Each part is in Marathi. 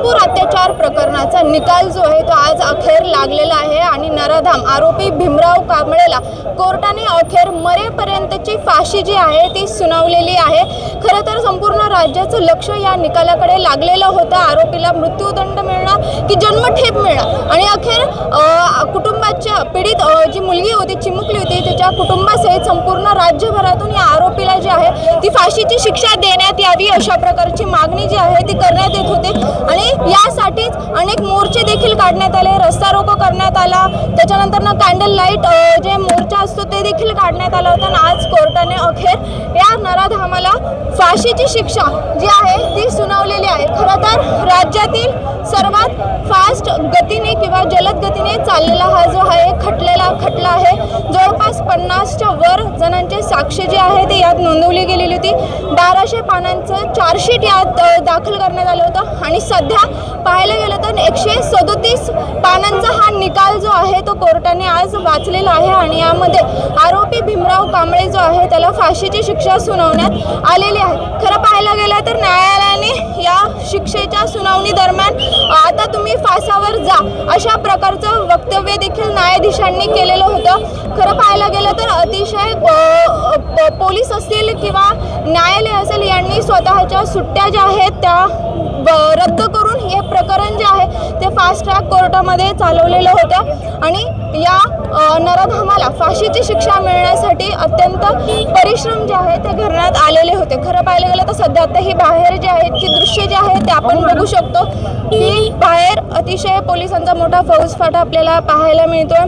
सोनपूर अत्याचार प्रकरणाचा निकाल जो आहे तो आज अखेर लागलेला आहे आणि नराधाम आरोपी भीमराव कांबळेला कोर्टाने अखेर मरेपर्यंतची फाशी जी आहे ती सुनावलेली आहे। खरं तर संपूर्ण राज्याचं लक्ष या निकालाकडे लागलेलं होतं। आरोपीला मृत्यूदंड मिळणार की जन्मठेप मिळणार आणि अखेर कुटुंबाच्या पीडित जी मुलगी होती, चिमुकली होती, त्याच्या कुटुंबासहित संपूर्ण राज्यभरातून या आरोपीला जी आहे ती फाशीची शिक्षा देण्यात यावी अशा प्रकारची मागणी जी आहे ती करण्यात येत होती आणि यासाठीच अनेक मोर्चे देखील काढण्यात आले, रस्ता रोको करण्यात आला, त्याच्यानंतर कॅन्डल लाईट जे मोर्चा असतो ते देखील काढण्यात आला होता। आणि आज कोर्टाने अखेर या नराधामाला फाशीची शिक्षा जी आहे ती सुनावलेली आहे। खरं तर राज्यातील सर्वात फास्ट गतीने किंवा जलद गतीने चाललेला हा जो आहे खटला आहे। जवळपास 50च्या वर जणांचे साक्ष जे आहे ते यात नोंदवली गेलेली होती। 1200 पानांचं चार्जशीट यात दाखल करण्यात आलं होतं आणि सध्या पाहायला गेलं तर 137 पानांचा हा निकाल जो आहे तो कोर्टाने आज वाचलेला आहे आणि यामध्ये आरोपी भीमराव कांबळे जो आहे त्याला फाशीची शिक्षा सुनावण्यात आलेली आहे। खरं पाहायला गेलं तर न्यायालयाने या शिक्षेच्या सुनावणी दरम्यान आता तुम्ही फासावर जा अशा प्रकारचं वक्तव्य देखील न्यायाधीशांनी केलेलं होतं। खरं पाहायला गेलं तर अतिशय पोलीस असतील किंवा न्यायालय असेल यांनी स्वतःच्या सुट्ट्या ज्या आहेत त्या रद्द करून हे प्रकरण जे आहे ते फास्ट ट्रॅक कोर्टामध्ये चालवलेलं होतं आणि या नराधामाला फाशीची शिक्षा मिळण्यासाठी अत्यंत परिश्रम जे आहे ते करण्यात आलेले होते। खरं पाहायला गेलं तर सध्या आता ही बाहेर जे आहेत की दृश्य जे आहे ते आपण बघू शकतो की बाहेर अतिशय पोलिसांचा मोठा फौजफाटा आपल्याला पाहायला मिळतोय।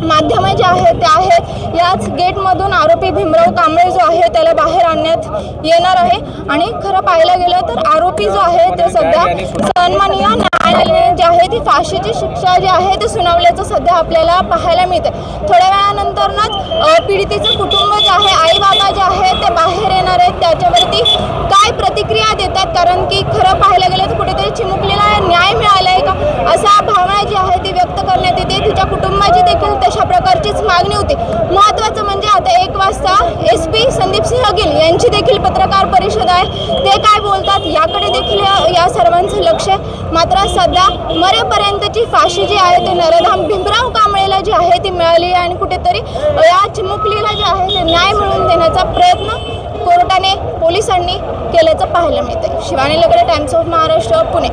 माध्यमे जे आहेत ते आहेत याच गेटमधून आरोपी भीमराव कांबळे जो आहे त्याला बाहेर आणण्यात येणार आहे आणि खरं पाहायला गेलं तर आरोपी जो आहे ते सध्या सन्माननीय न्यायालयाने जे आहे ती फाशीची शिक्षा जी आहे ते सुनावल्याचं सध्या आपल्याला पाहायला मिळते। थोड्या वेळानंतरच पीडितेचं कुटुंब जे आहे, आई बाबा जे आहे ते बाहेर येणार आहेत, त्याच्यावरती काय प्रतिक्रिया देतात, कारण की खरं पाहायला गेलं तर कुठेतरी चिमुकलीला न्याय मिळाला आहे का असा भावना जी आहे ती व्यक्त करण्यात येते। तिच्या कुटुंबाची देखील तशा प्रकारचीच मागणी होती। महत्त्वाचं म्हणजे आता 1 वाजता SP संदीप सिंह गिल यांची देखील पत्रकार परिषद आहे, ते काय बोलतात याकडे देखील या सर्वांचं लक्ष आहे। मात्र सध्या मरेपर्यंतची फाशी जी आहे ते नराधाम भीमराव कांबळेला जी आहे ती मिळाली आहे आणि कुठेतरी या चिमुकलीला जे आहे ते न्याय मिळवून देण्याचा प्रयत्न कोर्टाने पोलिसांनी केल्याचं पाहायला मिळतंय। Shivani Lagade, Times of Maharashtra, Pune.